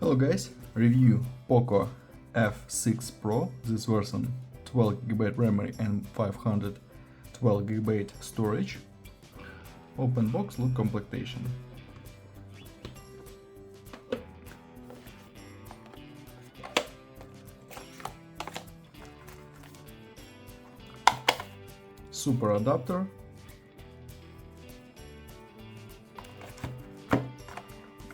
Hello guys, review Poco F6 Pro, this version 12GB memory and 512GB storage. Open box, look completion. Super adapter.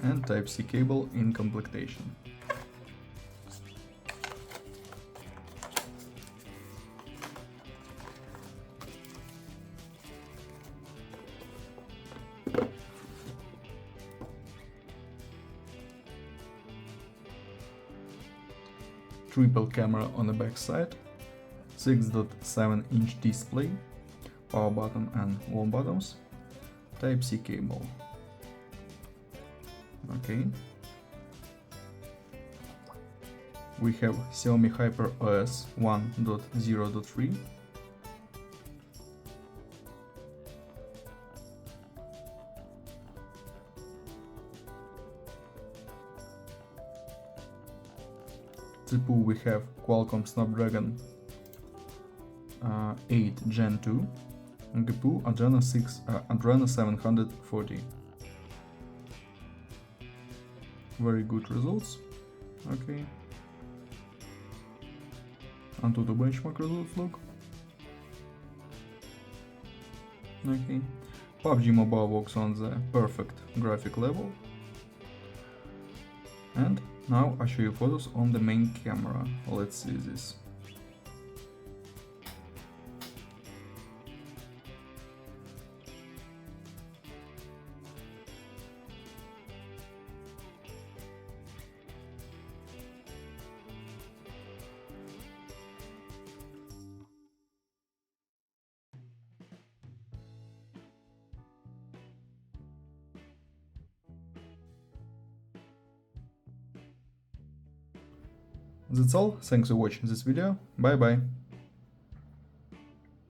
And Type-C cable in completion. Triple camera on the back side, 6.7-inch display, power button and warm buttons, Type-C cable. Okay. We have Xiaomi Hyper OS 1.0.3. CPU we have Qualcomm Snapdragon 8 Gen 2 and GPU Adreno 740. Very good results. Okay. Onto the benchmark results look. Okay. PUBG Mobile works on the perfect graphic level. And now I show you photos on the main camera. Let's see this. That's all, thanks for watching this video, bye bye.